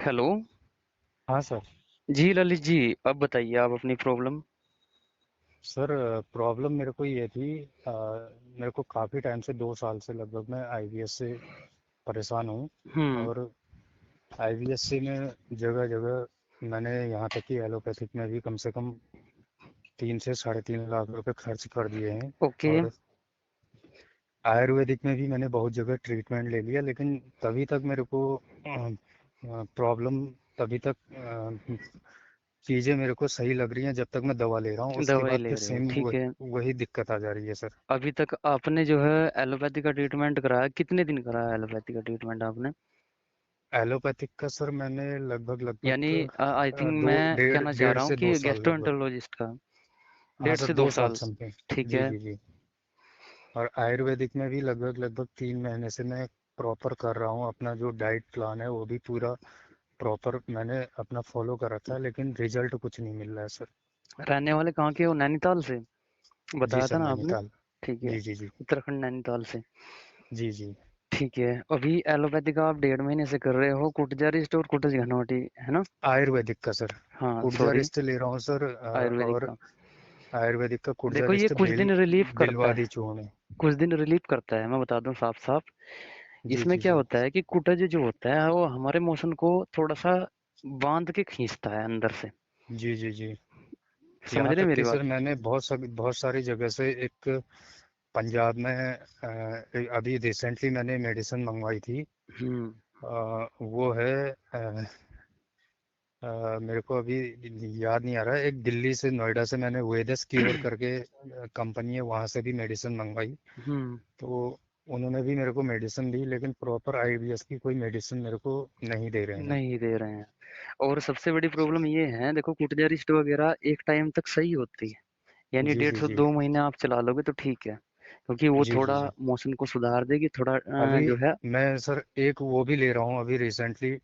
Hello. हाँ sir. जी ललित जी, अब बताइए आप अपनी प्रॉब्लम। सर प्रॉब्लम मेरे को ये थी। मेरे को काफ़ी टाइम से 2 साल से लगभग मैं आईबीएस से परेशान हूँ। हम्म। और आईबीएस से मैं जगह जगह मैंने यहाँ तक कि एलोपैथिक में भी कम से कम 3 से 3.5 लाख रुपए खर्च कर दिए हैं। ओके। और आयुर्वेदिक में भी मैंने बहुत जगह ट्रीटमेंट ले लिया, लेकिन तभी तक मेरे को प्रॉब्लम, तभी तक चीज़ें मेरे को सही लग रही हैं जब तक मैं दवा ले रहा हूँ। उसके दवाई बाद ले फिर रहे हो, सेम ठीक है। वही दिक्कत आ जा रही है सर। अभी तक आपने जो है एलोपैथी का ट्रीटमेंट कराया, कितने दिन कराया एलोपैथी का ट्रीटमेंट आपने? एलोपैथिक का सर मैंने लगभग यानी लगभग आई थिंक दो मैं डेढ़ कहना चाह डेढ़ रहा हूँ से दो कि साल लगभग। गैस्ट्रोएंटरोलॉजिस्ट का हाँ डेढ़ सर, से दो 2 साल साल समथिंग। ठीक जी है। जी जी। और आयुर्वेदिक में भी लगभग लगभग 3 महीने से मैं प्रॉपर कर रहा हूँ। अपना जो डाइट प्लान है वो भी पूरा प्रॉपर मैंने अपना फॉलो कर रखा है, लेकिन रिजल्ट कुछ नहीं मिल रहा है सर। रहने वाले कहाँ के हो? नैनीताल से जी बताया सर, था ना आपने? नैनीताल। ठीक है। जी जी जी। उत्तराखंड नैनीताल से। जी जी। ठीक है। अभी एलोपैथी का आप 1.5 महीने से कर रहे हो, कुटजारिस्ट और कुटज घनौटी, है ना? आयुर्वेदिक का सर। हाँ कुर्जा सॉरी। रिस्ट ले रहा हूँ सर। आयुर्वेदिक और का। आयुर्वेदिक का कुर्जा देखो ये रिस्ट कुछ दिन रिलीफ करता बिलवादी है। चूर्ण। कुछ दिन रिलीफ करता है, मैं बता दूं साफ साफ। जी इसमें जी क्या जी। होता है कि कुटज जो होता है वो हमारे मोशन को थोड़ा सा बांध के खींचता है अंदर से। जी जी जी। समझ यहाँ रहे तक मेरी कि बात? सर मैंने बहुत सारी जगह से एक पंजाब में अभी रिसेंटली मैंने मेडिसिन मंगवाई थी। हम्म। वो है मेरे को अभी याद नहीं आ रहा है। एक दिल्ली से, नोएडा से मैंने वेदस क्योर करके कंपनी है, वहाँ से भी मेडिसिन मंगवाई। हम्म। तो उन्होंने भी मेरे को मेडिसिन दी, लेकिन प्रॉपर आईबीएस की कोई मेडिसिन मेरे को नहीं दे रहे हैं। नहीं दे रहे हैं। और सबसे बड़ी प्रॉब्लम ये है, देखो कुटजारिस्ट वगैरह एक टाइम तक सही होती है। यानी जी डेढ़ जी से जी। 2 महीने आप चला लोगे तो ठीक है, क्योंकि वो जी जी थोड़ा जी। मोशन को सुधार देगी थोड़ा अभी जो है। मैं सर एक वो भी ले रहा हूँ अभी रिसेंटली।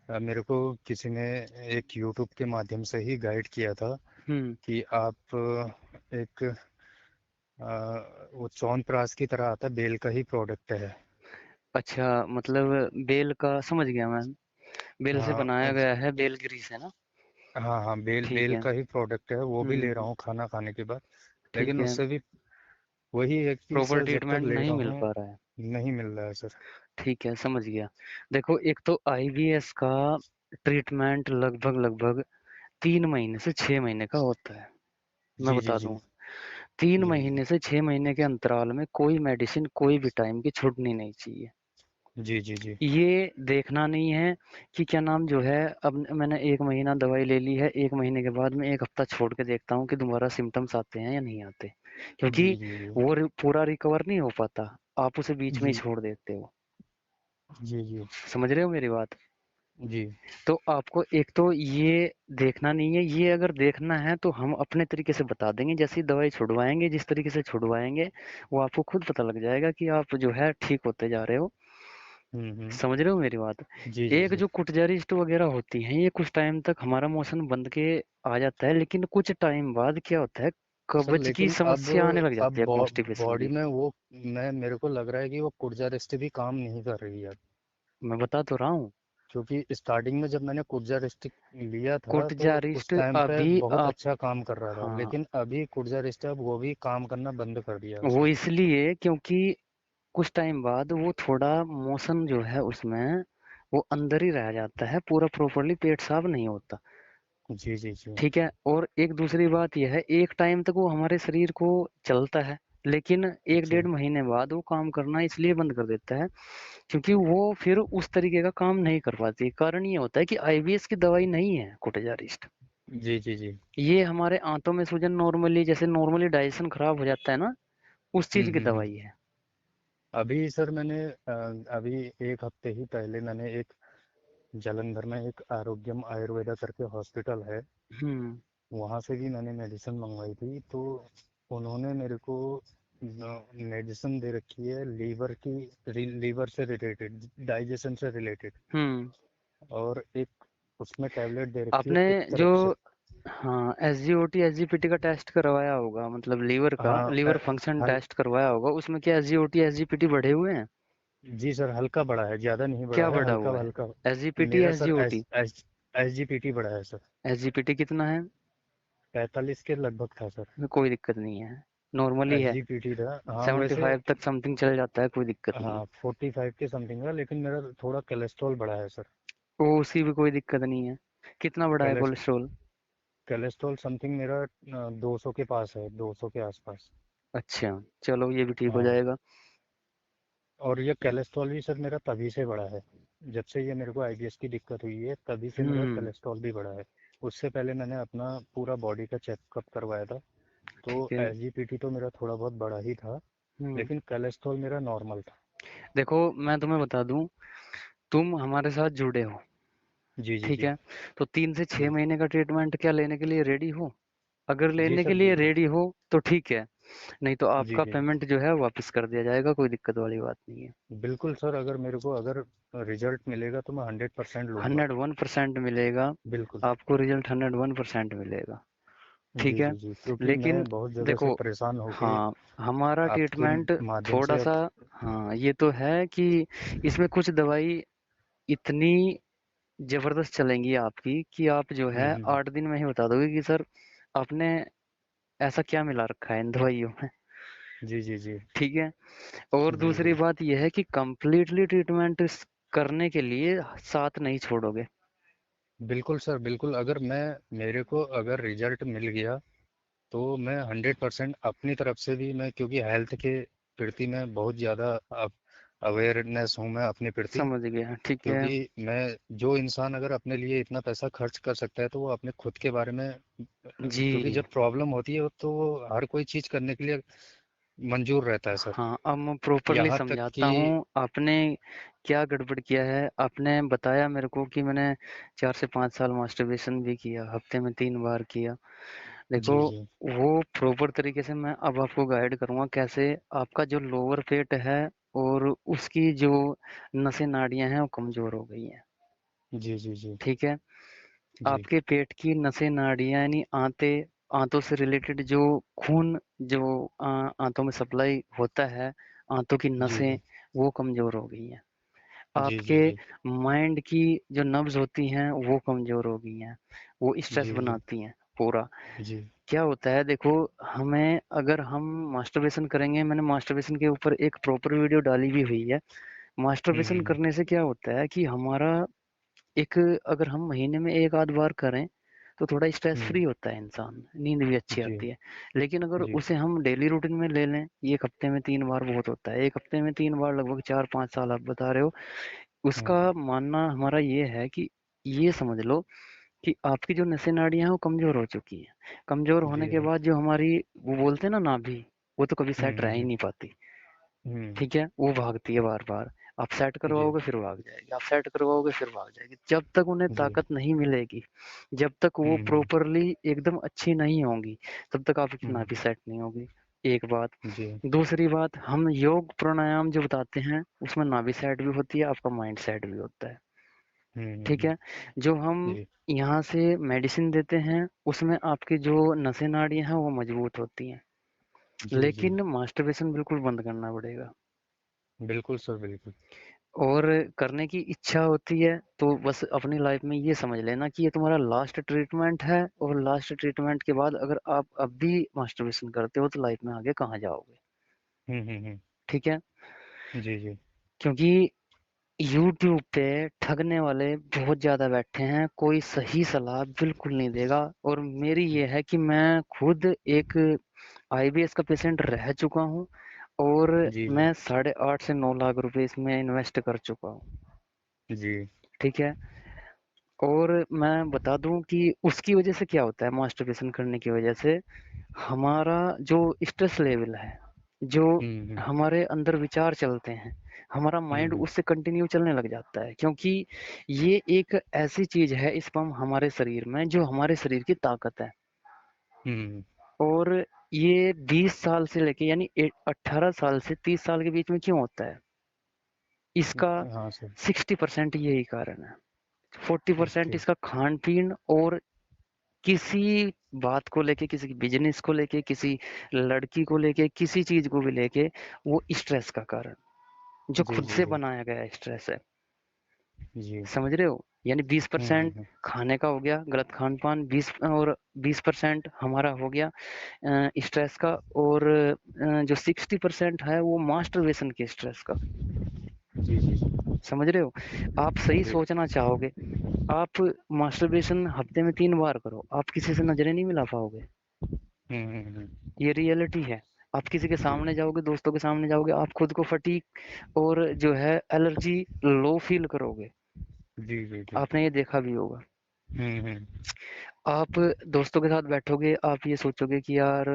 मेरे को किसी ने एक यूट्यूब के माध्यम से ही गाइड किया था हम्म। कि आप एक वो च्यवनप्राश की तरह आता है, बेल का ही प्रोडक्ट है। अच्छा, मतलब बेल का समझ गया मैं। बेल से हाँ बनाया गया है, बेल ग्रीस है ना? हाँ हाँ, बेल ठीक बेल है। का ही प्रोडक्ट है, वो भी ले रहा हम्म। हूँ खाना खाने के बाद। ठीक लेकिन है। उससे भी वही है कि प्रॉपर सर जब तक ट्रीटमेंट ले नहीं रहा मिल हूँ पा रहा है। नहीं मिल रहा है सर। ठीक है, समझ गया। देखो एक तो आईबीएस का ट्रीटमेंट लगभग लगभग 3 महीने से 6 महीने का होता है। मैं जी जी बता जी। दूं, तीन जी जी महीने से 6 महीने के अंतराल में कोई मेडिसिन कोई भी टाइम की छूटनी नहीं चाहिए। जी जी जी। ये देखना नहीं है कि क्या नाम जो है, अब मैंने 1 महीना दवाई ले ली है, 1 महीने के बाद में 1 हफ्ता छोड़ के देखता हूँ कि दोबारा सिम्टम्स आते हैं या नहीं आते, क्योंकि जी जी जी। वो पूरा रिकवर नहीं हो पाता। आप उसे बीच में ही जी छोड़ देते हो। जी जी। समझ रहे हो मेरी बात? जी तो आपको एक तो ये देखना नहीं है। ये अगर देखना है तो हम अपने तरीके से बता देंगे, जैसी दवाई छुड़वाएंगे, जिस तरीके से छुड़वाएंगे वो आपको खुद पता लग जाएगा कि आप जो है ठीक होते जा रहे हो। हम्म। समझ रहे हो मेरी बात? जी जी एक जी। जो कुटजरिस्ट वगैरह होती हैं, ये कुछ टाइम तक हमारा मोशन बंद के आ जाता है, लेकिन कुछ टाइम बाद क्या होता है, सर कब्ज की लेकिन समस्या आने लग जाती अब है, कॉन्स्टिपेशन बॉडी की। में वो, मैं मेरे को लग रहा है कि वो कुर्जा रेस्ट भी काम नहीं कर रही है। मैं बता तो रहा हूँ। क्योंकि स्टार्टिंग में जब मैंने कुर्जा रेस्ट लिया था तो उस कुटजारिस्ट टाइम पे अभी बहुत आप, अच्छा काम कर रहा था, हाँ, लेकिन अभी कुर्जा रेस्ट अब वो भी काम करना बंद कर दिया है वो उसने। इसलिए क्योंकि कुछ टाइम बाद वो थोड़ा मोशन जो है उसमें वो अंदर ही रह जाता है, पूरा प्रॉपरली पेट साफ नहीं होता। जी जी जी। ठीक है। और एक दूसरी बात यह है, एक टाइम तक वो हमारे शरीर को चलता है, लेकिन एक जी डेढ़ महीने बाद वो काम करना इसलिए बंद कर देता है क्योंकि वो फिर उस तरीके का काम नहीं कर पाती। कारण ये होता है कि आईबीएस की दवाई नहीं है कोटेजारिस्ट। जी जी जी। ये हमारे आंतों में सूजन, नॉर्मली जैसे नॉर्मली डाइजेशन खराब हो जाता है ना, उस चीज की हम्म। दवाई है। अभी सर मैंने अभी 1 हफ्ते ही पहले मैंने एक जालंधर में एक आरोग्यम आयुर्वेदा करके हॉस्पिटल है, हम्म। वहाँ से भी मैंने मेडिसिन मंगवाई थी। तो उन्होंने मेरे को मेडिसिन दे रखी है लीवर की, लीवर से रिलेटेड, डाइजेशन से रिलेटेड। हम्म। और एक उसमें टैबलेट दे रखी है आपने जो, पित्तरक्ष। हाँ, एसजीओटी एसजीपीटी का टेस्ट करवाया होगा, मतलब लीवर का हाँ लीवर फंक्शन हाँ टेस्ट करवाया होगा, उसमें क्या एसजीओटी एसजीपीटी बढ़े हुए हैं? जी सर, हल्का बड़ा है, ज़्यादा नहीं बड़ा क्या है, बड़ा हल्का हुआ है? हल्का। एसजीपीटी मेरा sir SGOT? S S S G P T बड़ा है सर। एसजीपीटी कितना है? 45 के लगभग था सर। कोई दिक्कत नहीं है, नॉर्मली एस है। जी पी टी था, हाँ वैसे। 75 तक समथिंग चल जाता है, कोई दिक्कत नहीं है। हाँ 45 के समथिंग का, लेकिन मेरा थोड़ा कोलेस्ट्रॉल बढ़ा है सर। वो उसी भी कोई दिक्कत नहीं है। कितना बड़ा है कोलेस कोलेस्ट्रॉल? कोलेस्ट्रॉल समथिंग मेरा 200 के पास है, 200 के आसपास। अच्छा, चलो ये भी ठीक हो हाँ। जाएगा। और ये कोलेस्ट्रॉल भी सर मेरा तभी से बढ़ा है, जब से ये मेरे को आईबीएस की दिक्कत हुई है तभी से मेरा हम्म। कोलेस्ट्रॉल भी बढ़ा है। उससे पहले मैंने अपना पूरा बॉडी का चेकअप करवाया था, तो ठीक है। एसजीपीटी तो मेरा थोड़ा बहुत बड़ा ही था, हम्म। लेकिन कोलेस्ट्रॉल मेरा नॉर्मल था। देखो, मैं तुम्हें बता दूं, तुम हमारे साथ जुड़े हो, जी जी ठीक जी। है? तो 3 से 6 जी महीने का ट्रीटमेंट क्या लेने के लिए रेडी हो? अगर जी लेने के सर लिए बिल्कुल। रेडी हो तो ठीक है, नहीं तो जी आपका जी पेमेंट जो है वापस कर दिया जाएगा, कोई दिक्कत वाली बात नहीं है। बिल्कुल सर, अगर मेरे को अगर रिजल्ट मिलेगा तो मैं 100% लूँगा। 101% मिलेगा। बिल्कुल। आपको रिजल्ट 101% मिलेगा। ठीक जी है? जी जी, क्योंकि लेकिन मैं बहुत जगह से देखो, परेशान होके हाँ, हमारा आपके ट्रीटमेंट माध्यम थोड़ा से अब। सा, हाँ, ये तो है कि इसमें कुछ दवाई इतनी जबरदस्त चलेंगी आपकी कि आप जो है हम्म। 8 दिन में ही बता दोगे कि सर आपने ऐसा क्या मिला रखा है इन दवाइयों में। जी जी जी। ठीक है? और जी दूसरी जी बात यह है कि कंप्लीटली ट्रीटमेंट करने के लिए साथ नहीं छोड़ोगे। बिल्कुल सर बिल्कुल, अगर मैं मेरे को अगर रिजल्ट मिल गया तो मैं 100% अपनी तरफ से भी, मैं क्योंकि हेल्थ के प्रति मैं बहुत ज़्यादा अवेयरनेस हूँ मैं अपने प्रति। समझ गया, ठीक है। क्योंकि मैं, जो इंसान अगर अपने लिए इतना पैसा खर्च कर सकता है तो वो अपने खुद के बारे में, क्योंकि जी। जब प्रॉब्लम होती है तो वो हर कोई चीज़ करने के लिए मंजूर रहता है सर। हाँ, अब मैं प्रॉपरली यहाँ तक समझाता कि। हूँ आपने क्या गड़बड़ किया है। आपने बताया मेरे को कि मैंने 4 से 5 साल मास्टरबेशन भी किया, हफ्ते में 3 बार किया। देखो, जी जी वो प्रॉपर तरीके से मैं अब आपको गाइड करूँगा कैसे आपका जो लोअर पेट है और उसकी जो नसें नाड़ियाँ हैं वो कमज़ोर हो गई हैं। जी जी जी ठीक है? जी आपके पेट की नसें नाड़ियाँ यानी आंतों से रिलेटेड जो खून जो आंतों में सप्लाई होता है, आंतों की जी नसें जी वो कमज़ोर हो गई हैं। जी जी आपके जी माइंड की जो नर्व्स होती हैं वो कमज़ोर हो गई हैं, वो स्ट्रेस जी जी बनाती हैं पूरा। जी। क्या होता है देखो, हमें अगर हम मास्टरबेशन करेंगे, मैंने मास्टरबेशन के ऊपर एक प्रॉपर वीडियो डाली भी हुई है। मास्टरबेशन हम्म। करने से क्या होता है कि हमारा एक, अगर हम महीने में 1 आध बार करें, तो थोड़ा स्ट्रेस हम्म। फ्री होता है इंसान, नींद भी अच्छी जी आती है। लेकिन अगर जी उसे हम डेली रूटीन में ले लें, 1 हफ्ते में 3 बार बहुत होता है। 1 हफ्ते में 3 बार लगभग 4-5 साल आप बता रहे हो। उसका हम्म। मानना हमारा ये है कि ये समझ लो कि आपकी जो नसें नाड़ियाँ हैं वो कमज़ोर हो चुकी हैं। कमज़ोर होने जी के जी। बाद जो हमारी, वो बोलते हैं ना नाभि, वो तो कभी सेट रह ही हम्म। नहीं पाती। हम्म। ठीक है? वो भागती है बार-बार। आप सेट जी करवाओगे फिर भाग जाएगी, आप सेट करवाओगे फिर भाग जाएगी। जब तक उन्हें जी। ताकत नहीं मिलेगी, जब तक वो हम्म। प्रॉपरली एकदम अच्छी नहीं होंगी, तब तक आपकी हम्म। नाभि सेट नहीं होगी। एक बात। जी। दूसरी बात, हम योग प्राणायाम जो बताते हैं, उसमें नाभि सेट भी होती है, आपका माइंड सेट भी होता है। ठीक हम्म। है? जो हम जी यहाँ से मेडिसिन देते हैं, उसमें आपकी जो नसें नाड़ियाँ हैं, वो मजबूत होती हैं। जी जी। लेकिन मास्टरबेशन बिल्कुल बंद करना पड़ेगा। बिल्कुल सर बिल्कुल। और करने की इच्छा होती है तो बस अपनी लाइफ में ये समझ लेना कि ये तुम्हारा लास्ट ट्रीटमेंट है, और लास्ट ट्रीटमेंट के बाद अगर आप अब भी मास्टरबेशन करते हो तो लाइफ में आगे कहाँ जाओगे। हम्म। ठीक है? जी जी क्योंकि यूट्यूब पे ठगने वाले बहुत ज्यादा बैठे हैं, कोई सही सलाह बिल्कुल नहीं देगा। और मेरी ये है कि मैं खुद एक आईबीएस का पेशेंट रह चुका हूँ, और जी जी मैं 8.5 से 9 लाख रुपए इसमें इन्वेस्ट कर चुका हूँ। जी। ठीक है? और मैं बता दूं कि उसकी वजह से क्या होता है, मास्टरबेशन करने की वजह से हमारा जो स्ट्रेस लेवल है, जो हम्म। हमारे अंदर विचार चलते हैं, हमारा माइंड हम्म। उससे कंटिन्यू चलने लग जाता है। क्योंकि ये एक ऐसी चीज है, स्पर्म हमारे शरीर में, जो हमारे शरीर की ताकत है। हम्म। और ये 20 साल से लेके यानी 18 साल से 30 साल के बीच में क्यों होता है, इसका हाँ सर। 60% यही कारण है। 40% ओके। इसका खान पीन, और किसी बात को लेके, किसी बिजनेस को लेके, किसी लड़की को लेके, किसी चीज को भी लेके, वो स्ट्रेस का कारण। जो जी, खुद जी, से जी। बनाया गया स्ट्रेस है। जी। समझ रहे हो? यानी 20% हुँ। खाने का हो गया, गलत खान-पान 20 और 20% हमारा हो गया स्ट्रेस का, और जो 60% है वो मास्टरबेशन के स्ट्रेस का। जी, जी, जी। समझ रहे हो? आप सही जी। सोचना चाहोगे, आप मास्टरबेशन हफ्ते में 3 बार करो, आप किसी से नज़रें नहीं मिला पाओगे। हुँ, हुँ, हुँ। ये रियलिटी है। आप किसी के जी। सामने जाओगे, दोस्तों के सामने जाओगे, आप खुद को फटीग और जो है एलर्जी लो फील करोगे। जी, जी, जी। आपने ये देखा भी होगा। हुँ, हुँ। आप दोस्तों के साथ बैठोगे, आप ये सोचोगे कि यार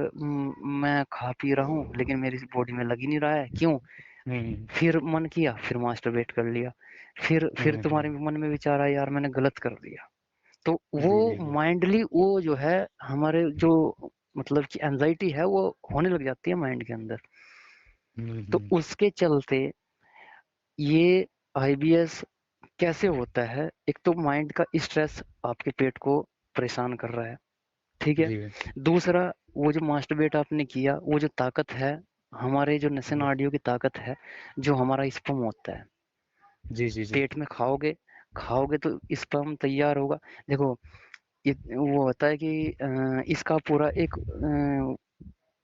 मैं खा पी रहा हूँ, लेकिन मेरी बॉडी में लग ही नहीं रहा है, क्यों? हुँ, फिर मन किया, फिर मास्टरबेट कर लिया। फिर हुँ, तुम्हारे हुँ। मन में विचार आया, यार मैंने गलत कर दिया। तो वो जी, जी, जी। माइंडली वो जो है हमारे जो मतलब कि एंजाइटी है वो होने लग जाती है माइंड के अंदर। हुँ, तो हुँ। उसके चलते ये आईबीएस कैसे होता है? एक तो माइंड का स्ट्रेस आपके पेट को परेशान कर रहा है, ठीक है? जी। दूसरा, वो जो मास्टरबेट आपने किया, वो जो ताकत है, हमारे जो नसें जी। नाड़ियों की ताकत है, जो हमारा स्पर्म होता है, जी, जी, जी। पेट में खाओगे, खाओगे तो स्पर्म तैयार होगा। देखो, वो होता है कि इसका पूरा एक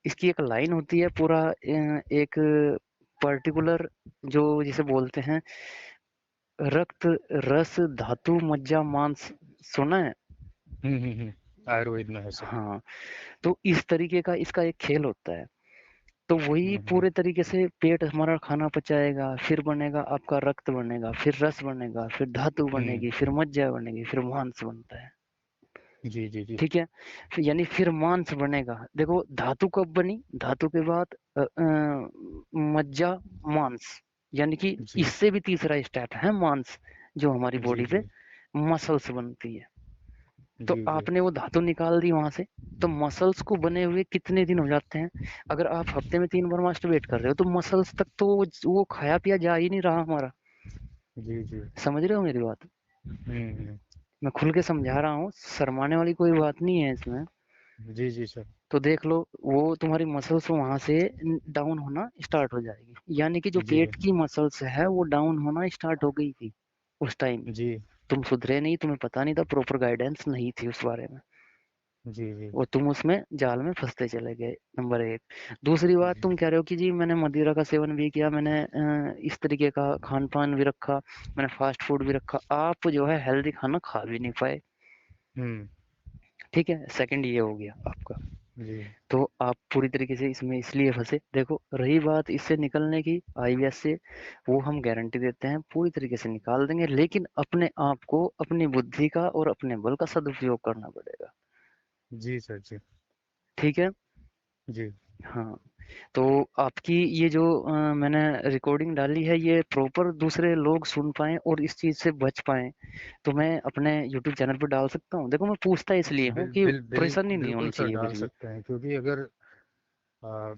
इसकी एक लाइन होती है, पूरा एक पर्टिकुलर जो जिसे बोलते हैं रक्त, रस, धातु, मज्जा, मांस, सुना है? हुँ, हुँ, हुँ। आयुर्वेद में है सर। हाँ, तो इस तरीके का इसका एक खेल होता है। तो वही हुँ, हुँ। पूरे तरीके से पेट हमारा खाना पचाएगा, फिर बनेगा आपका रक्त बनेगा, फिर रस बनेगा, फिर धातु हुँ। बनेगी, फिर मज्जा बनेगी, फिर मांस बनता है। जी, जी, जी। ठीक है? यानी फिर मांस बनेगा। देखो धातु कब बनी? धातु के बाद मज्जा, मांस, यानी कि जी। इससे भी तीसरा स्टेप है मांस, जो हमारी जी, बॉडी पे जी। मसल्स बनती है। तो जी, जी। आपने वो धातु निकाल दी वहां से, तो मसल्स को बने हुए कितने दिन हो जाते हैं? अगर आप हफ्ते में 3 बार मास्टरबेट कर रहे हो तो मसल्स तक तो वो खाया पिया जा ही नहीं रहा हमारा। जी, जी। समझ रहे हो मेरी बात? हुँ, हुँ। मैं खुल के समझा रहा हूँ, शर्माने वाली कोई बात नहीं है इसमें। जी, जी सर। तो देख लो, वो तुम्हारी मसल्स वहां से डाउन होना स्टार्ट हो जाएगी, यानी कि जो जी। पेट की मसल्स है वो डाउन होना स्टार्ट हो गई थी उस टाइम। जी। तुम सुधरे नहीं, तुम्हें पता नहीं था, प्रॉपर गाइडेंस नहीं थी उस बारे में, जी, जी। और तुम उसमें जाल में फंसते चले गए। नंबर एक। दूसरी बात, जी। तुम कह रहे हो कि जी मैंने मदिरा का सेवन भी किया, मैंने इस तरीके का खान पान भी रखा, मैंने फास्ट फूड भी रखा, आप जो है हेल्दी खाना खा भी नहीं पाए। हुँ। ठीक है, सेकंड ये हो गया आपका। जी। तो आप पूरी तरीके से इसमें इसलिए फंसे। देखो रही बात इससे निकलने की, आईवीएस से, वो हम गारंटी देते हैं पूरी तरीके से निकाल देंगे, लेकिन अपने आप को, अपनी बुद्धि का और अपने बल का सदुपयोग करना पड़ेगा। जी सर जी। ठीक है। जी। हाँ, तो आपकी ये जो मैंने रिकॉर्डिंग डाली है, ये प्रॉपर दूसरे लोग सुन पाएँ और इस चीज़ से बच पाएँ, तो मैं अपने यूट्यूब चैनल पे डाल सकता हूँ? देखो मैं पूछता इसलिए हूँ बिल कि बिल बिल परेशानी नहीं बिल्कुल होनी सर चाहिए डाल कुछ भी। सकते हैं, क्योंकि अगर अ,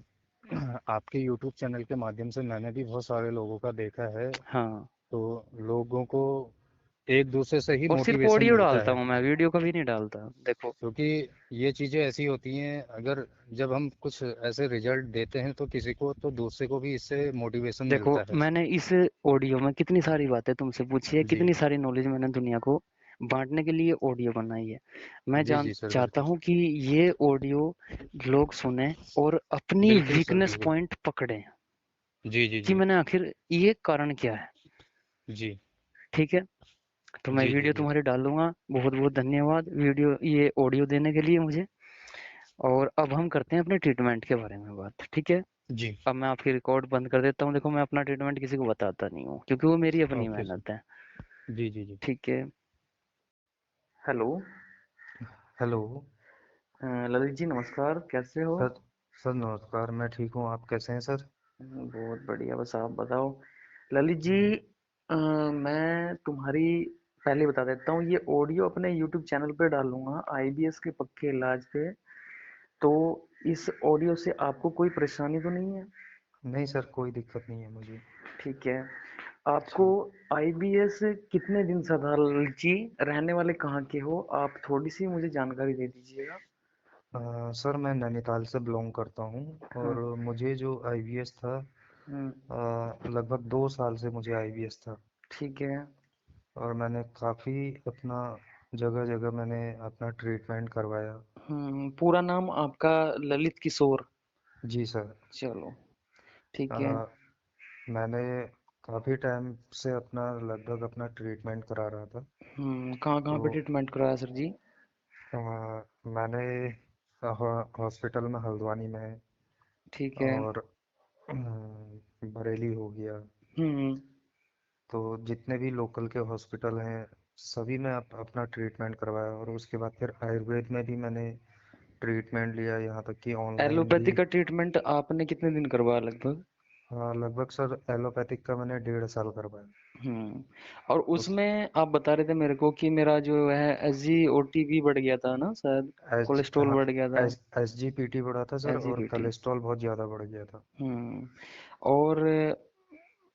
आपके यूट्यूब चैनल के माध्यम से मैंने भी बहुत सारे लोगों का देखा है, हाँ, तो लोगों को एक दूसरे से ही और सिर्फ़ मोटिवेशन ऑडियो मिलता डालता है। हूँ मैं, वीडियो कभी नहीं डालता। देखो, क्योंकि ये चीज़ें ऐसी होती हैं, अगर जब हम कुछ ऐसे रिजल्ट देते हैं तो किसी को, तो दूसरे को भी इससे मोटिवेशन देखो मिलता है। मैंने इस ऑडियो में कितनी सारी बातें तुमसे पूछी है, जी। कितनी सारी नॉलेज मैंने दुनिया को बाँटने के लिए ऑडियो बनाई है। मैं जी जान जी सर चाहता बिल्कुल। हूँ कि ये ऑडियो लोग सुनें और अपनी बिल्कुल सर वीकनेस बिल्कुल। पॉइंट पकड़ें जी जी कि जी। मैंने आखिर ये कारण क्या है। जी ठीक है? तो मैं जी जी वीडियो जी। तुम्हारी डालूँगा। बहुत-बहुत धन्यवाद वीडियो ये ऑडियो देने के लिए मुझे। और अब हम करते हैं अपने ट्रीटमेंट के बारे में बात, ठीक है? जी। अब मैं आपकी रिकॉर्ड बंद कर देता हूँ। देखो मैं अपना ट्रीटमेंट किसी को बताता नहीं हूँ, क्योंकि वो मेरी अपनी ओके सर। मेहनत है। जी जी जी। ठीक है। हेलो। हेलो। ललित जी नमस्कार, कैसे हो? सर। सर नमस्कार, मैं ठीक हूँ, आप कैसे हैं सर? बहुत बढ़िया, बस आप बताओ। ललित जी, मैं तुम्हारी पहले बता देता हूँ, ये ऑडियो अपने यूट्यूब चैनल पे डालूंगा, आईबीएस के पक्के इलाज पे। तो इस ऑडियो से आपको कोई परेशानी तो नहीं है? नहीं सर, कोई दिक्कत नहीं है मुझे। ठीक है। आपको जी। आईबीएस कितने दिन से था ललित जी? रहने वाले कहाँ के हो? आप थोड़ी सी मुझे जानकारी दे दीजिएगा। सर मैं नैनीताल से बिलोंग करता हूँ, और हाँ। मुझे जो आईबीएस था हुँ, लगभग 2 साल से मुझे आईबीएस था। ठीक है। और मैंने काफ़ी अपना जगह जगह मैंने अपना ट्रीटमेंट करवाया। पूरा नाम आपका ललित किशोर। जी सर। चलो, ठीक है। अ, मैंने काफ़ी टाइम से अपना लगभग अपना ट्रीटमेंट करा रहा था। कहाँ-कहाँ पे तो ट्रीटमेंट कराया सर जी? मैंने हॉस्पिटल में हल्द्वानी में ठीक है। और बरेली हो गया। हुँ, तो जितने भी लोकल के हॉस्पिटल हैं सभी में अपना ट्रीटमेंट करवाया। और उसके बाद फिर आयुर्वेद में भी मैंने ट्रीटमेंट लिया, यहाँ तक कि ऑनलाइन एलोपैथी भी। का ट्रीटमेंट आपने कितने दिन करवाया लगभग? हाँ, लगभग सर एलोपैथिक का मैंने 1.5 साल करवाया। हुँ, और उस उसमें आप बता रहे थे मेरे को कि मेरा जो है एसजीओटी भी बढ़ गया था ना शायद? एच कोलेस्ट्रॉल हाँ, बढ़ गया था, एस जी पी टी बढ़ा था सर, और एसजीपीटी। कोलेस्ट्रॉल बहुत ज़्यादा बढ़ गया था। हुँ, और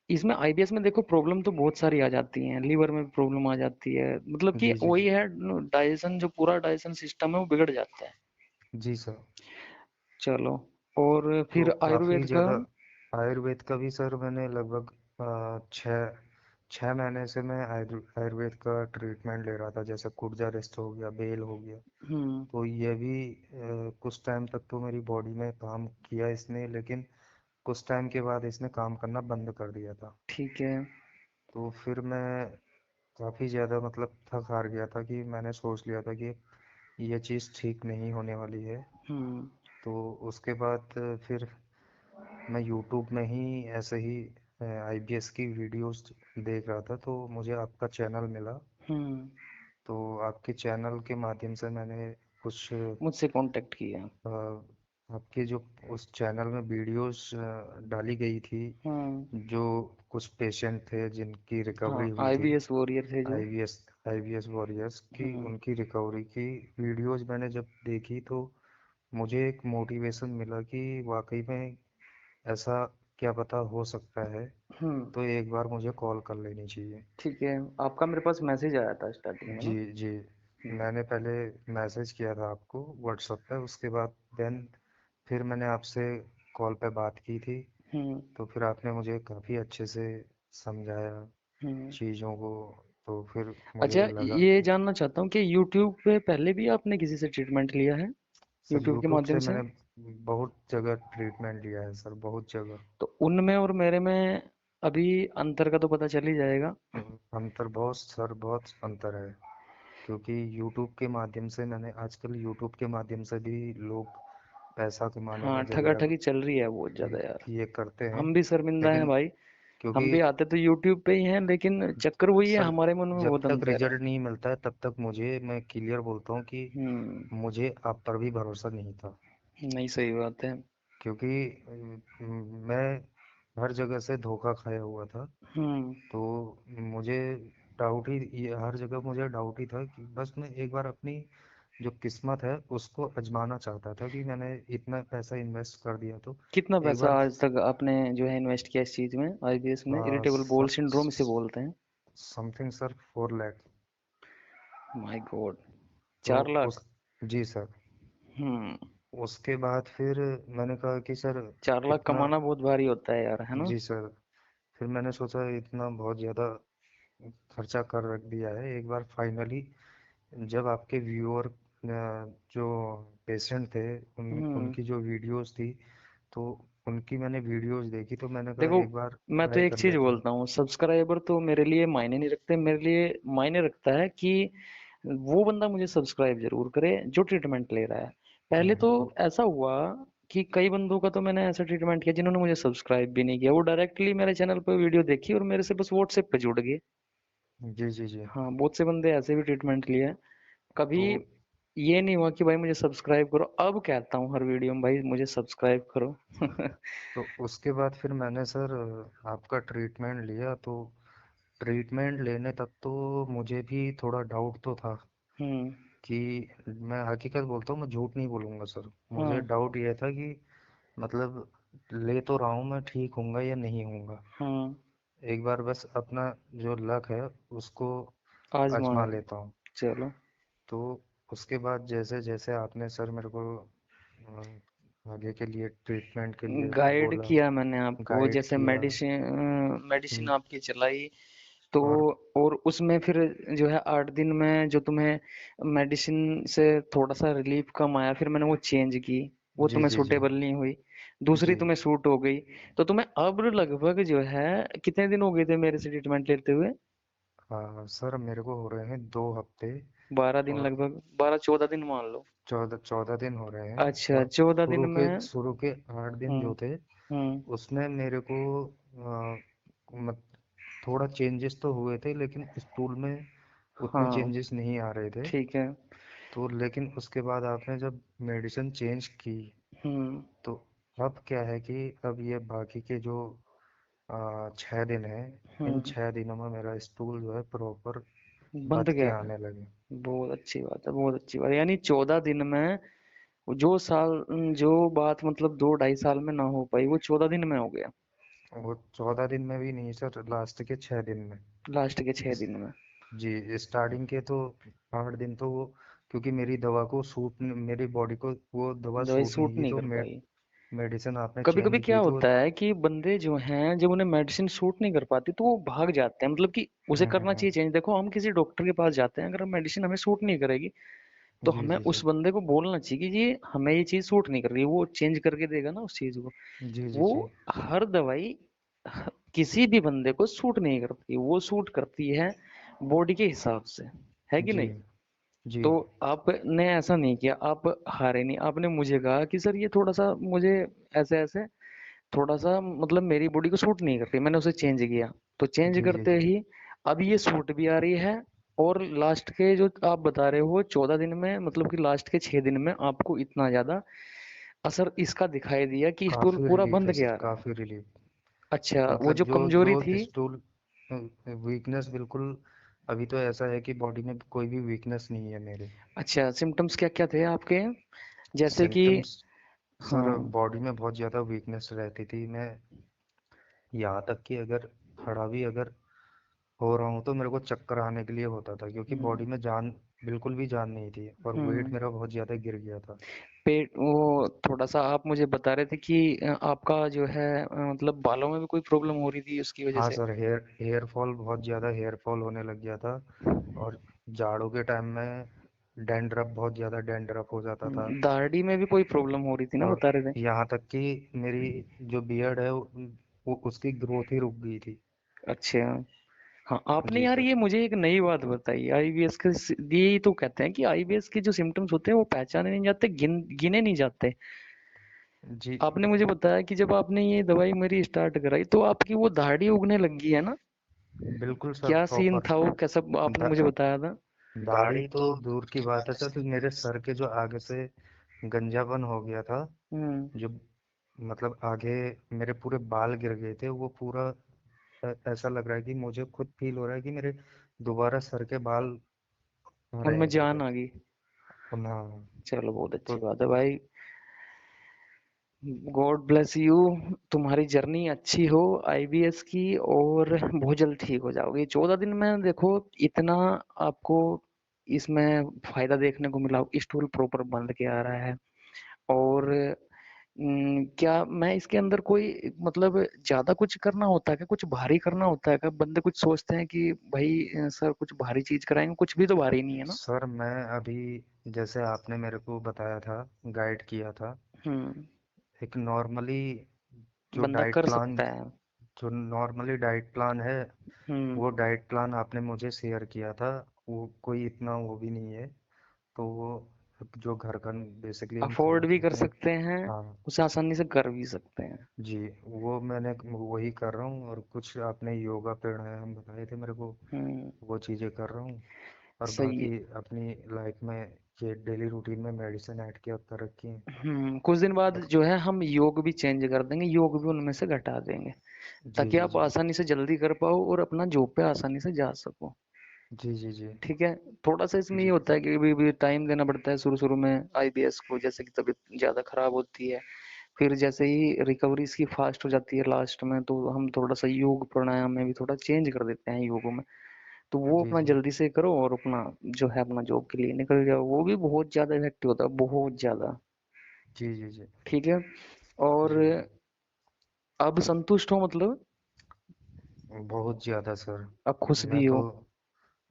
इसमें आईबीएस में देखो प्रॉब्लम तो बहुत सारी आ जाती हैं, लीवर में प्रॉब्लम आ जाती है, मतलब कि जी जी वही जी। है डाइजेशन, जो पूरा डाइजेशन सिस्टम है वो बिगड़ जाता है। जी सर। चलो, और तो फिर काफ़ी आयुर्वेद का? ज़्यादा आयुर्वेद का भी सर मैंने लगभग 6 महीने से मैं आयुर्वेद का ट्रीटमेंट ले रहा था। जैसे कुर्जा रेस्ट हो गया, बेल हो गया। हुँ, तो ये भी कुछ टाइम तक तो मेरी बॉडी में काम किया इसने, लेकिन कुछ टाइम के बाद इसने काम करना बंद कर दिया था। ठीक है। तो फिर मैं काफ़ी ज़्यादा मतलब थक हार गया था कि मैंने सोच लिया था कि ये चीज़ ठीक नहीं होने वाली है। हुँ, तो उसके बाद फिर मैं यूट्यूब में ही ऐसे ही आईबीएस की वीडियोस देख रहा था, तो मुझे आपका चैनल मिला। हुँ, तो आपके चैनल के माध्यम से मैंने कुछ मुझसे कॉन्टैक्ट किया। अ, आपके जो उस चैनल में वीडियोस डाली गई थी, हुँ, जो कुछ पेशेंट थे जिनकी हाँ, रिकवरी हुई थी, आईबीएस वॉरियर थे जो। आईवीएस आईवीएस वॉरियर्स की, हुँ, उनकी रिकवरी की वीडियोस मैंने जब देखी, तो मुझे एक मोटिवेशन मिला कि वाकई में ऐसा क्या पता हो सकता है। हुँ, तो एक बार मुझे कॉल कर लेनी चाहिए। ठीक है। आपका मेरे पास मैसेज आया था स्टार्टिंग में जी ना? जी। हुँ, मैंने पहले मैसेज किया था आपको व्हाट्सएप पे, उसके बाद देन फिर मैंने आपसे कॉल पे बात की थी। हुँ, तो फिर आपने मुझे काफ़ी अच्छे से समझाया हुँ। चीज़ों को। तो फिर अच्छा, मुझे लगा ये कि जानना चाहता हूँ कि यूट्यूब पे पहले भी आपने किसी से ट्रीटमेंट लिया है? सर यूट्यूब के यूट्यूब माध्यम से से? मैंने बहुत जगह ट्रीटमेंट लिया है सर, बहुत जगह। तो उनमें और मेरे में अभी अंतर का तो पता चल ही जाएगा। अंतर बहुत सर, बहुत अंतर है। क्योंकि यूट्यूब के माध्यम से मैंने आजकल यूट्यूब के माध्यम से भी लोग पैसा कमाने हाँ, का जरिया ठगा-ठगी चल रही है बहुत ज़्यादा यार। ये करते हैं। हम भी शर्मिंदा हैं लेकिन भाई। हम क्योंकि भी आते तो यूट्यूब पे ही हैं, लेकिन चक्कर वही है, सर हमारे मन में जब बहुत तक अंतर है। रिजल्ट नहीं मिलता है तब तक मैं क्लियर बोलता हूँ कि हुँ, मुझे आप पर भी भरोसा नहीं था। नहीं, सही बात है। क्योंकि मैं हर जगह से धोखा खाया हुआ था। हुँ, तो मुझे डाउट ही, ये हर जगह मुझे डाउट ही था कि बस मैं एक बार अपनी जो किस्मत है उसको आजमाना चाहता था कि मैंने इतना पैसा इन्वेस्ट कर दिया, तो कितना एक पैसा बार आज तक आपने जो है इन्वेस्ट किया इस चीज़ में, आईबीएस में? इरिटेबल बाउल सिंड्रोम इसे बोलते हैं। Something sir 4 lakh. My God! तो 4 लाख? उस जी सर। हुँ, उसके बाद फिर मैंने कहा कि सर 4 लाख इतना, कमाना बहुत भारी होता है यार, है ना? जी सर, फिर मैंने सोचा इतना बहुत ज़्यादा खर्चा कर रख दिया है, एक बार फाइनली जब आपके व्यूअर जो पेशेंट थे हुँ। उनकी जो वीडियोस थी, तो उनकी मैंने वीडियोस देखी, तो मैंने कहा देखो, एक बार मैं तो ट्राई एक कर चीज़ लेता हूँ। बोलता हूँ, सब्सक्राइबर तो मेरे लिए मायने नहीं रखते, मेरे लिए मायने रखता है कि वो बंदा मुझे सब्सक्राइब ज़रूर करे जो ट्रीटमेंट ले रहा है। पहले तो तो ऐसा हुआ कि कई बंदों का तो मैंने ऐसा ट्रीटमेंट किया जिन्होंने मुझे सब्सक्राइब भी नहीं किया। वो डायरेक्टली मेरे चैनल पे वीडियो देखी और मेरे से बस व्हाट्सएप पे जुड़ गए। जी जी जी। हाँ, बहुत से बंदे ऐसे भी ट्रीटमेंट लिए हैं। कभी तो ये नहीं हुआ कि भाई मुझे सब्सक्राइब करो। अब कहता हूँ हर वीडियो में भाई मुझे सब्सक्राइब करो। तो उसके बाद फिर मैंने सर आपका ट्रीटमेंट लिया। तो ट्रीटमेंट लेने तक तो मुझे भी थोड़ा डाउट तो था हुँ, कि, मैं हकीकत बोलता हूँ, मैं झूठ नहीं बोलूँगा सर, मुझे हाँ, डाउट ये था कि मतलब ले तो रहा हूँ मैं, ठीक होऊंगा या नहीं होऊंगा। हाँ, एक बार बस अपना जो लक है उसको आजमा आज़माया। लेता हूँ। चलो। तो उसके बाद जैसे जैसे आपने सर मेरे को आगे के लिए ट्रीटमेंट के लिए गाइड बोला, किया मैंने आपको, गाइड जैसे किया। मेडिसिन मेडिसिन हम्म, आपकी चलाई तो, और और उसमें फिर जो है 8 दिन में जो तुम्हें मेडिसिन से थोड़ा सा रिलीफ कम आया, फिर मैंने वो चेंज की, वो जी तुम्हें जी जी सूटेबल नहीं हुई, दूसरी जी। तुम्हें सूट हो गई। तो तुम्हें अब लगभग जो है कितने दिन हो गए थे मेरे से ट्रीटमेंट लेते हुए? हाँ सर, मेरे को हो रहे हैं 2 हफ्ते। 12 दिन, और लगभग 12-14 दिन मान लो। 14 14 दिन हो रहे हैं। अच्छा, और 14 दिन शुरू के में। 8 दिन हम्म। जो थे, हम्म। उसमें मेरे को मत थोड़ा चेंजेस तो हुए थे, लेकिन स्टूल में उतने हाँ, चेंजेस नहीं आ रहे थे। ठीक है। तो लेकिन उसके बाद आपने जब मेडिसिन चेंज की, हम्म। तो अब क्या है कि अब ये बाकी के जो 6 दिन है, इन हम्म। 6 दिनों में मेरा स्टूल जो है प्रॉपर बंद बच के गया। आने लगे। बहुत अच्छी बात है, बहुत अच्छी बात है। यानी 14 दिन में जो जो बात मतलब 2-2.5 साल में ना हो पाई, वो 14 दिन में हो गया। वो 14 दिन में भी नहीं सर, लास्ट के 6 दिन में। लास्ट के छह इस दिन में जी, स्टार्टिंग के तो 8 दिन तो वो, क्योंकि मेरी बॉडी को वो दवा दवाई सूट नहीं सूट की, नहीं तो कर पाई। मेडिसिन आपने कभी कभी चेंज क्या की तो। होता है कि बंदे जो हैं, जब उन्हें मेडिसिन सूट नहीं कर पाती तो वो भाग जाते हैं, मतलब कि उसे करना चाहिए चेंज। देखो, हम किसी डॉक्टर के पास जाते हैं, अगर मेडिसिन हमें सूट नहीं करेगी तो जी हमें जी उस जी बंदे को बोलना चाहिए कि ये हमें ये चीज सूट नहीं कर रही है, वो चेंज करके देगा ना उस चीज को। जी जी वो जी हर दवाई किसी भी बंदे को सूट नहीं करती, वो सूट करती है बॉडी के हिसाब से, है कि जी नहीं? जी तो आपने ऐसा नहीं किया, आप हारे नहीं, आपने मुझे कहा कि सर ये थोड़ा सा मुझे ऐसे ऐसे थोड़ा सा मतलब मेरी बॉडी को सूट नहीं करती, मैंने उसे चेंज किया। तो चेंज जी जी करते जी ही अब ये सूट भी आ रही है। और लास्ट के जो आप बता रहे हो 14 दिन में, मतलब कि लास्ट के 6 दिन में आपको इतना ज्यादा असर इसका दिखाई दिया कि स्टूल काफी पूरा रिलीफ बंद है गया सर, रहा है। काफी रिलीफ। अच्छा, वो मतलब जो जो जो कमजोरी थी। स्टूल वीकनेस बिल्कुल, अभी तो ऐसा है कि बॉडी में कोई भी वीकनेस नहीं है मेरे। अच्छा, सिम्टम्स क्या क्या थे आपके? जैसे कि। सिम्टम्स सर, हाँ। बॉडी में बहुत ज़्यादा वीकनेस रहती थी। मैं यहाँ तक कि अगर खड़ा भी अगर हो रहा हूँ तो मेरे को चक्कर आने के लिए होता था, क्योंकि हम्म। बॉडी में जान, बिल्कुल भी जान नहीं थी, और वेट हम्म। मेरा बहुत ज़्यादा गिर गया था। पेट वो थोड़ा सा आप मुझे बता रहे थे कि आपका जो है मतलब बालों में भी कोई प्रॉब्लम हो रही थी उसकी वजह हाँ से। सर, हेयर फॉल, बहुत ज़्यादा हेयर फॉल होने लग गया था। और जाड़ों के टाइम में डैंड्रफ, बहुत ज़्यादा डैंड्रफ हो जाता था। दाढ़ी में भी कोई प्रॉब्लम हो रही थी ना, और बता रहे थे? यहाँ तक कि मेरी जो बियर्ड है वो उसकी ग्रोथ ही रुक गई थी। अच्छा। हाँ, आपने जी यार सर। ये मुझे एक नई बात बताई, आईबीएस के ये तो कहते हैं कि आईबीएस के जो सिम्टम्स होते हैं वो पहचाने नहीं जाते, गिने नहीं जाते। जी आपने मुझे बताया कि जब आपने ये दवाई मेरी स्टार्ट कराई तो आपकी वो दाढ़ी उगने लगी है ना? बिल्कुल सर, क्या सीन प्रॉपर। था वो, कैसा आपने मुझे बताया था? दाढ़ी तो दूर की बात है सर, तो मेरे सर के जो आगे से गंजापन हो गया था, हम्म। जो मतलब आगे मेरे पूरे बाल गिर गए थे, वो पूरा ऐसा लग रहा है कि मुझे खुद फील हो रहा है कि मेरे दोबारा सर के बाल आ रहे उनमें हैं जान करके। आ गई। पुनः चलो, बहुत तो अच्छी बात है भाई। God bless you. तुम्हारी जर्नी अच्छी हो आईबीएस की, और बहुत जल्द ठीक हो जाओगे 14 दिन में। देखो, इतना आपको इसमें फायदा देखने को मिला, स्टूल प्रॉपर बंद के आ रहा है। और क्या मैं इसके अंदर कोई मतलब ज्यादा कुछ करना होता है क्या, कुछ भारी करना होता है क्या? बंदे कुछ सोचते हैं कि भाई सर कुछ भारी चीज कराएंगे, कुछ भी तो भारी नहीं है ना? सर, मैं अभी, जैसे आपने मेरे को बताया था, गाइड किया था, हम्म। एक नॉर्मली जो बंदा डाइट कर प्लान सकता है। जो नॉर्मली डाइट प्लान है, हम्म। वो डाइट प्लान आपने मुझे शेयर किया था। वो कोई इतना वो भी नहीं है। तो वो जो घर का बेसिकली हम अफोर्ड भी कर अपने। सकते हैं, हाँ उसे आसानी से कर भी सकते हैं। जी, वो मैंने वही कर रहा हूँ। और कुछ आपने योगा प्राणायाम बताए थे मेरे को, हम्म। वो चीज़ें कर रहा हूँ। और सही है। बाकी अपनी लाइफ में ये डेली रूटीन में मेडिसिन ऐड किया कर रखी है। कुछ दिन बाद और जो है हम योग भी चेंज कर देंगे, योग भी उनमें से घटा देंगे, जी ताकि जी आप जी आसानी से जल्दी कर पाओ और अपना जॉब पे आसानी से जा सको। जी जी जी ठीक है। थोड़ा सा इसमें ये जी होता है कि भी टाइम देना पड़ता है शुरू शुरू में आईबीएस को, जैसे कि तबीयत ज्यादा खराब होती है, फिर जैसे ही रिकवरी इसकी फास्ट हो जाती है लास्ट में, तो हम थोड़ा सा योग प्राणायाम में भी थोड़ा चेंज कर देते हैं योगों में। तो वो जी अपना जी जल्दी से करो और अपना जो है अपना जॉब के लिए निकल जाओ, वो भी बहुत ज्यादा इफेक्टिव होता है, बहुत ज्यादा। जी, जी, जी। ठीक है? और जी, अब संतुष्ट हो मतलब बहुत ज़्यादा सर। अब खुश मैं भी हो। तो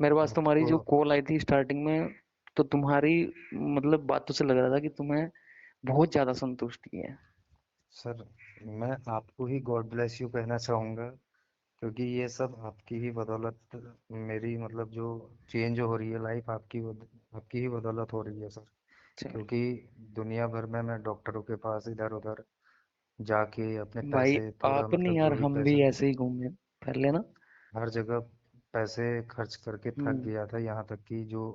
मेरे पास तुम्हारी आपको जो कॉल आई थी स्टार्टिंग में, तो तुम्हारी मतलब बातों से लग रहा था कि तुम्हें बहुत ज़्यादा संतुष्टि है। सर, मैं आपको ही गॉड ब्लेस यू कहना चाहूँगा, क्योंकि ये सब आपकी ही बदौलत मेरी मतलब जो चेंज हो रही है लाइफ, आपकी ही बदौलत हो रही है सर। चलो क्योंकि दुनिया भर में मैं डॉक्टरों के पास इधर उधर जाके अपने भाई, पैसे थोड़ा आप नहीं मतलब यार, जो भी हम भी पैसा ऐसे ही घूमे पहले ना। हर जगह पैसे खर्च करके थक हम्म। गया था, यहाँ तक कि जो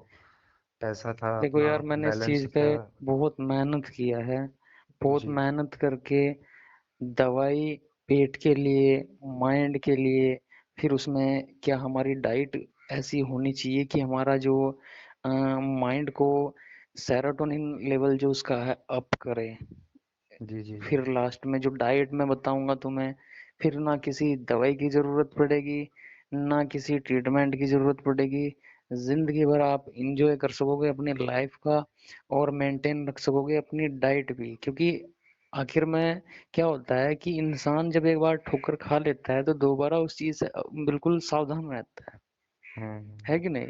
पैसा था देखो अपना यार, मैंने इस बैलेंस चीज़ पे था। बहुत मेहनत किया है। बहुत जी, मेहनत करके दवाई, पेट के लिए, माइंड के लिए, फिर उसमें क्या हमारी डाइट ऐसी होनी चाहिए कि हमारा जो माइंड को सेरोटोनिन लेवल जो उसका है अप करे। जी, जी, जी, फिर लास्ट में जो डाइट मैं बताऊंगा तुम्हें, फिर ना किसी दवाई की जरूरत पड़ेगी, ना किसी ट्रीटमेंट की जरूरत पड़ेगी। जिंदगी भर आप इंजॉय कर सकोगे अपनी लाइफ का, और मेंटेन रख सकोगे अपनी डाइट भी। क्योंकि आखिर में क्या होता है कि इंसान जब एक बार ठोकर खा लेता है तो दोबारा उस चीज से बिल्कुल सावधान रहता है कि नहीं?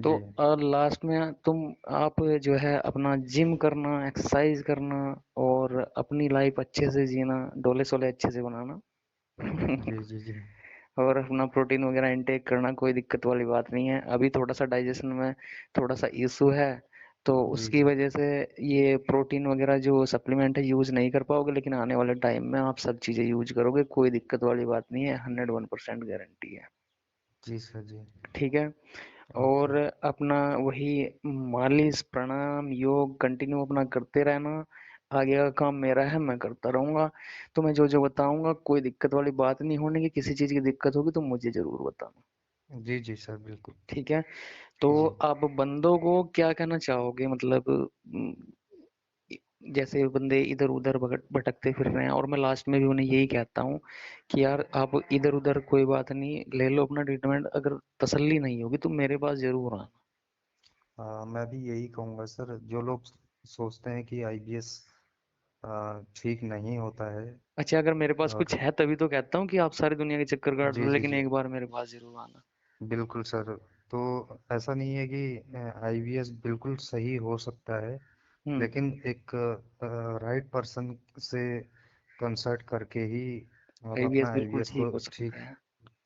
तो जी, लास्ट में आप जो है अपना जिम करना, एक्सरसाइज करना, और अपनी लाइफ अच्छे से जीना, डोले सोले अच्छे से बनाना। जी, जी, जी, और अपना प्रोटीन वगैरह इनटेक करना, कोई दिक्कत वाली बात नहीं है। अभी थोड़ा सा डाइजेशन में थोड़ा सा इशू है, तो जी, उसकी जी, वजह से ये प्रोटीन वगैरह जो सप्लीमेंट है यूज नहीं कर पाओगे, लेकिन आने वाले टाइम में आप सब चीजें यूज करोगे, कोई दिक्कत वाली बात नहीं है, 101% गारंटी है। जी सर जी। ठीक है? ओके। और अपना वही मालिश, प्राणायाम, योग कंटिन्यू अपना करते रहना। आगे का काम मेरा है, मैं करता रहूंगा। तो मैं जो जो बताऊंगा, कोई दिक्कत वाली बात नहीं होने की। किसी चीज की दिक्कत होगी तो मुझे जरूर बताना। जी, जी सर, बिल्कुल। ठीक है? तो जी, आप बंदों को क्या कहना चाहोगे, मतलब जैसे बंदे इधर उधर भटकते फिर रहे हैं, और मैं लास्ट में भी उन्हें यही कहता हूँ कि यार आप इधर उधर कोई बात नहीं, ले लो अपना ट्रीटमेंट, अगर तसल्ली नहीं होगी तो मेरे पास जरूर आना। मैं भी यही कहूँगा सर, जो लोग सोचते हैं कि आईबीएस ठीक नहीं होता है। अच्छा, अगर मेरे पास कुछ और है तभी तो कहता हूँ कि आप सारी दुनिया के चक्कर काट जी, लो, जी, लेकिन जी, एक बार मेरे पास जरूर आना। बिल्कुल सर। तो ऐसा नहीं है कि आईबीएस बिल्कुल सही हो सकता है, हम्म। लेकिन एक राइट पर्सन से कंसल्ट करके ही आप आईबीएस अपना बिल्कुल आईबीएस ठीक को हो ठीक सकता है।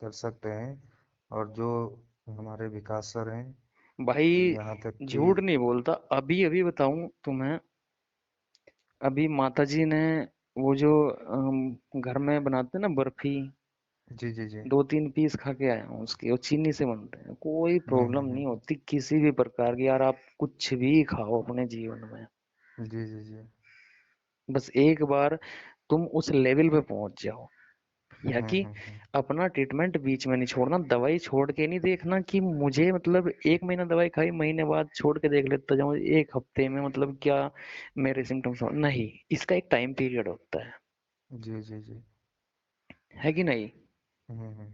कर सकते हैं। और जो हमारे विकास सर हैं, भाई यहाँ तक कि झूठ नहीं बोलता, अभी अभी बताऊं तुम्हें। अभी माताजी ने वो जो घर में बनाते हैं ना बर्फी, जी, जी, जी, 2-3 पीस खा के आया हूँ उसके। वो चीनी से बनते हैं, कोई प्रॉब्लम नहीं हम्म, होती किसी भी प्रकार की। यार आप कुछ भी खाओ अपने जीवन में, जी, जी, जी, बस एक बार तुम उस लेवल पे पहुंच जाओ, या कि अपना ट्रीटमेंट बीच में नहीं छोड़ना। दवाई छोड़ के नहीं देखना कि मुझे मतलब 1 महीना दवाई खाई, महीने बाद छोड़ के देख लेता जाऊं, 1 हफ्ते में मतलब क्या मेरे सिम्टम्स हो, नहीं। इसका एक टाइम पीरियड होता जी, जी, जी, है कि नहीं? हम्म,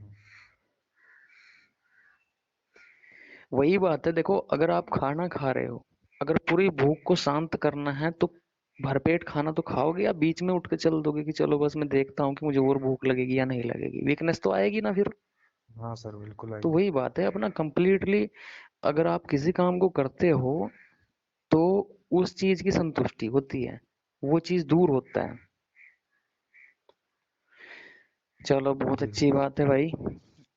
वही बात है, देखो अगर आप खाना खा रहे हो, अगर पूरी भूख को शांत करना है तो भरपेट खाना तो खाओगे, या बीच में उठ के चल दोगे कि चलो बस मैं देखता हूँ कि मुझे और भूख लगेगी या नहीं लगेगी? वीकनेस तो आएगी ना फिर। हाँ सर, बिल्कुल तो आइए। वही बात है, अपना कंप्लीटली अगर आप किसी काम को करते हो तो उस चीज की संतुष्टि होती है, वो चीज दूर होता है। चलो बहुत जी, अच्छी बात है भाई।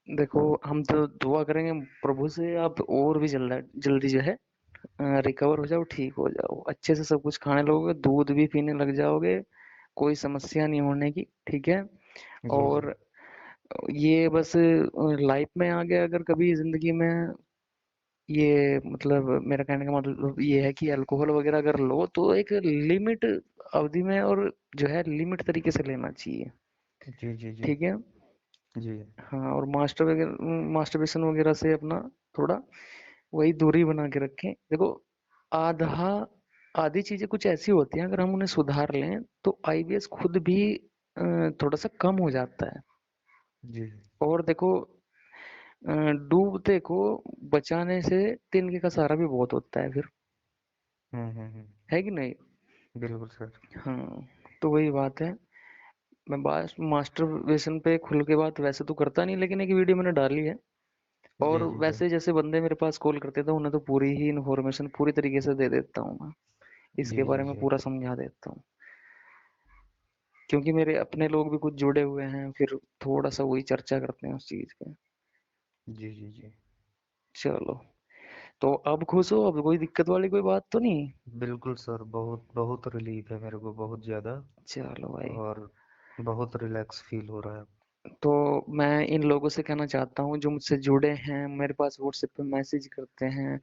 देखो हम तो दुआ करेंगे प्रभु से, आप और भी जल्दी जल्दी जो है रिकवर हो जाओ, ठीक हो जाओ, अच्छे से सब कुछ खाने लगोगे, दूध भी पीने लग जाओगे, कोई समस्या नहीं होने की। ठीक है? जी, जी, और ये बस लाइफ में आ गया, अगर कभी जिंदगी में ये मतलब, मेरा कहने का मतलब ये है कि अल्कोहल वगैरह अगर लो तो एक लिमिट अवधि में, और जो है लिमिट तरीके से लेना चाहिए। जी, जी, जी, ठीक है? जी, हाँ, और मास्टरबेशन वगैरह से अपना थोड़ा वही दूरी बना के रखें। देखो आधा आधी चीजें कुछ ऐसी होती हैं, अगर हम उन्हें सुधार लें तो आईबीएस खुद भी थोड़ा सा कम हो जाता है। जी, और देखो डूबते को बचाने से तिनके का सहारा भी बहुत होता है फिर, हम्म, है कि नहीं? बिल्कुल सर। हाँ, तो वही बात है। मैं बात मास्टरबेशन पे खुल के बात वैसे तो करता नहीं, लेकिन एक वीडियो मैंने डाली है। और जी जी जी। वैसे जैसे बंदे मेरे पास कॉल करते थे उन्हें तो पूरी ही इन्फॉर्मेशन पूरी तरीके से दे देता हूँ मैं, इसके जी जी बारे में जी। पूरा समझा देता हूँ, क्योंकि मेरे अपने लोग भी कुछ जुड़े हुए हैं, फिर थोड़ा सा वही चर्चा करते हैं उस चीज पे। जी जी जी। चलो, तो अब खुश हो, अब कोई दिक्कत वाली कोई बात तो नहीं? बिल्कुल सर, बहुत बहुत रिलीफ है मेरे को, बहुत ज़्यादा। चलो भाई। और बहुत रिलैक्स फील हो रहा है। तो मैं इन लोगों से कहना चाहता हूँ जो मुझसे जुड़े हैं, मेरे पास व्हाट्सएप पे मैसेज करते हैं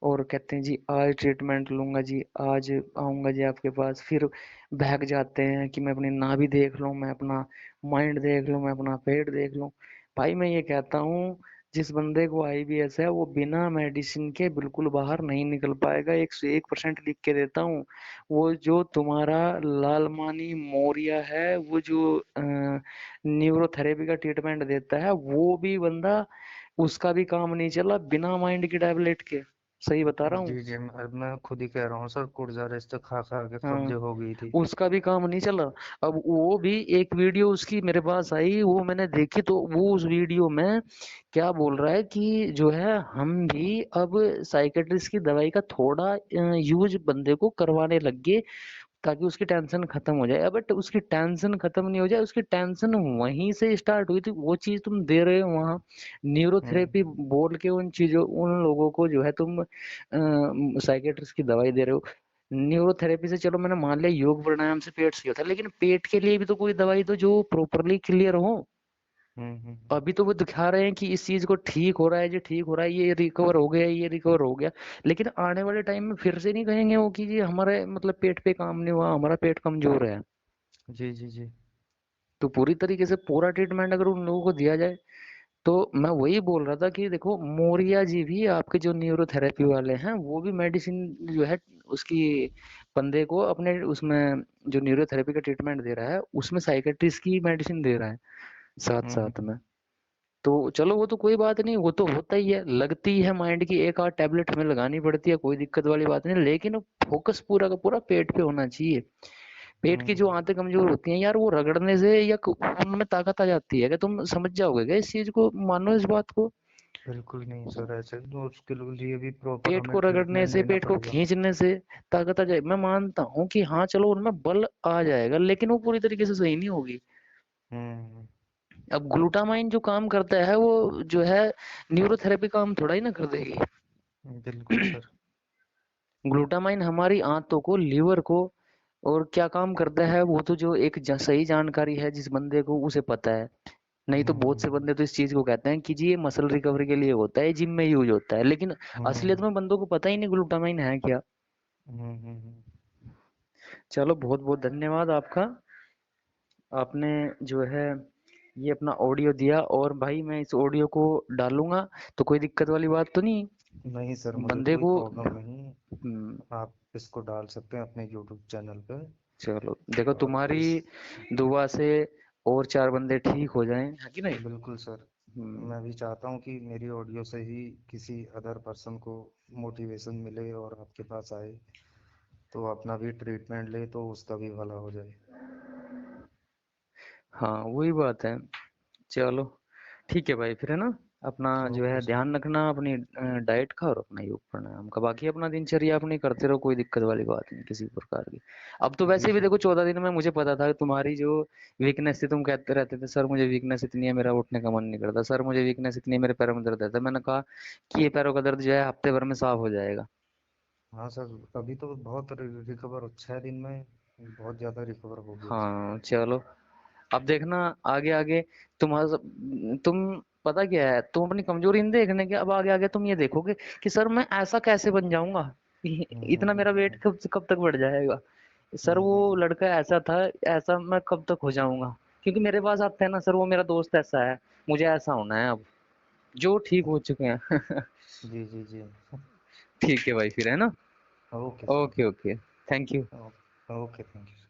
और कहते हैं जी आज ट्रीटमेंट लूंगा जी, आज आऊंगा जी आपके पास, फिर भाग जाते हैं कि मैं अपनी नाभि देख लूं, मैं अपना माइंड देख लूं, मैं अपना पेट देख लूं। भाई मैं ये कहता हूँ, जिस बंदे को आईबीएस है वो बिना मेडिसिन के बिल्कुल बाहर नहीं निकल पाएगा, 101% लिख के देता हूँ। वो जो तुम्हारा लालमानी मौर्य है, वो जो न्यूरोथेरेपी का ट्रीटमेंट देता है, वो भी बंदा, उसका भी काम नहीं चला बिना माइंड की टैबलेट के। सही बता रहा हूँ। जी जी, मैं खुद ही कह रहा हूँ सर, कुर्जा रेस्ट खा खा के हाँ, कब्जे हो गई थी। उसका भी काम नहीं चला। अब वो भी एक वीडियो उसकी मेरे पास आई, वो मैंने देखी, तो वो उस वीडियो में क्या बोल रहा है कि जो है हम भी अब साइकेट्रिस्ट की दवाई का थोड़ा यूज बंदे को करवाने लग गए, ताकि उसकी टेंशन खत्म हो जाए। बट उसकी टेंशन खत्म नहीं हो जाए, उसकी टेंशन वहीं से स्टार्ट हुई थी, वो चीज तुम दे रहे हो वहां, न्यूरोथेरेपी हम्म। बोल के उन चीजों, उन लोगों को जो है तुम साइकेट्रिस्ट की दवाई दे रहे हो। न्यूरोथेरेपी से चलो मैंने मान लिया योग प्राणायाम से पेट सही होता है, लेकिन पेट के लिए भी तो कोई दवाई दो जो प्रॉपरली क्लियर हो। हम्म। अभी तो वो दिखा रहे हैं कि इस चीज को ठीक हो रहा है जी, ठीक हो रहा है, ये रिकवर हो गया, ये रिकवर हो गया, लेकिन आने वाले टाइम में फिर से नहीं कहेंगे वो कि जी हमारे मतलब पेट पे काम नहीं हुआ, हमारा पेट कमजोर है। जी जी जी। तो पूरी तरीके से पूरा ट्रीटमेंट अगर उन लोगों को दिया जाए, तो मैं वही बोल रहा था कि देखो मोरिया जी भी आपके जो न्यूरोथेरेपी वाले हैं वो भी मेडिसिन जो है उसकी बंदे को अपने उसमें जो न्यूरोथेरेपी का ट्रीटमेंट दे रहा है उसमें साइकेट्रिस्ट की मेडिसिन दे रहा है साथ साथ हम्म। में। तो चलो वो तो कोई बात नहीं, वो तो होता ही है, लगती है माइंड की एक आध टैबलेट हमें लगानी पड़ती है, कोई दिक्कत वाली बात नहीं, लेकिन फोकस पूरा का पूरा पेट पे होना चाहिए। पेट की जो हम्म। आंतें कमजोर होती हैं यार, वो रगड़ने से या उनमें ताकत आ जाती है, क्या तुम समझ जाओगे क्या इस चीज को, मानो इस बात को। बिल्कुल नहीं सर, ऐसे तो उसके लिए भी प्रॉपर पेट हमें को रगड़ने ट्रीटमेंट से, लेना पेट को पड़ेगा। खींचने से ताकत आ जाए, मैं मानता हूँ कि हाँ चलो उनमें बल आ जाएगा, लेकिन वो पूरी तरीके से सही नहीं होगी। हम्म। अब ग्लूटामाइन जो काम करता है वो जो है न्यूरोथेरेपी काम थोड़ा ही ना कर देगी। बिल्कुल सर। ग्लूटामाइन हमारी आंतों को, लीवर को, और क्या काम करता है वो तो जो एक सही जानकारी है जिस बंदे को उसे पता है। नहीं तो बहुत से बंदे तो इस चीज को कहते हैं कि जी ये मसल रिकवरी के लिए होता है, जिम में यूज होता है, लेकिन असलियत हम्म। में बंदों को पता ही नहीं ग्लूटामाइन है क्या। हम्म। चलो बहुत बहुत धन्यवाद आपका, आपने जो है ये अपना ऑडियो दिया, और भाई मैं इस ऑडियो को डालूंगा, तो कोई दिक्कत वाली बात तो नहीं नहीं सर, मुझे बंदे कोई को। प्रॉब्लम नहीं। हम्म, आप इसको डाल सकते हैं अपने यूट्यूब चैनल पे। चलो देखो और तुम्हारी इस दुआ से और चार बंदे ठीक हो जाएं, है कि नहीं। बिल्कुल सर, हम्म, मैं भी चाहता हूँ कि मेरी ऑडियो से ही किसी अदर पर्सन को मोटिवेशन मिले और आपके पास आए, तो अपना भी ट्रीटमेंट ले तो उसका भी भला हो जाए। हाँ वही बात है। चलो ठीक है भाई, फिर है ना, अपना जो ओके है सर। ध्यान रखना अपनी डाइट का और अपना योग प्राणायाम का, बाकी अपना दिनचर्या अपनी करते रहो, कोई दिक्कत वाली बात नहीं किसी प्रकार की। अब तो जी वैसे भी सर। देखो 14 दिन में मुझे पता था कि तुम्हारी जो वीकनेस थी, तुम कहते रहते थे सर मुझे वीकनेस इतनी है, मेरा उठने का मन नहीं करता, सर मुझे वीकनेस इतनी है, मेरे पैरों में दर्द रहता है। मैंने कहा कि ये पैरों का दर्द जो है हफ्ते भर में साफ हो जाएगा। हाँ सर, अभी तो बहुत रिकवर, 6 दिन में बहुत ज़्यादा रिकवर हो गया सर। हाँ चलो, अब देखना आगे आगे तुम्हारा, तुम पता क्या है, तुम अपनी कमजोरी नहीं देखने के, अब आगे आगे तुम ये देखोगे कि सर मैं ऐसा कैसे बन जाऊंगा, इतना मेरा वेट कब कब तक बढ़ जाएगा, सर वो हम्म। लड़का ऐसा था, ऐसा मैं कब तक हो जाऊंगा, क्योंकि मेरे पास आते हैं ना सर वो मेरा दोस्त ऐसा है, मुझे ऐसा होना है अब, जो ठीक हो चुके हैं। जी जी जी। ठीक है भाई फिर, है ना। Okay sir. Okay okay, thank you. Okay, thank you.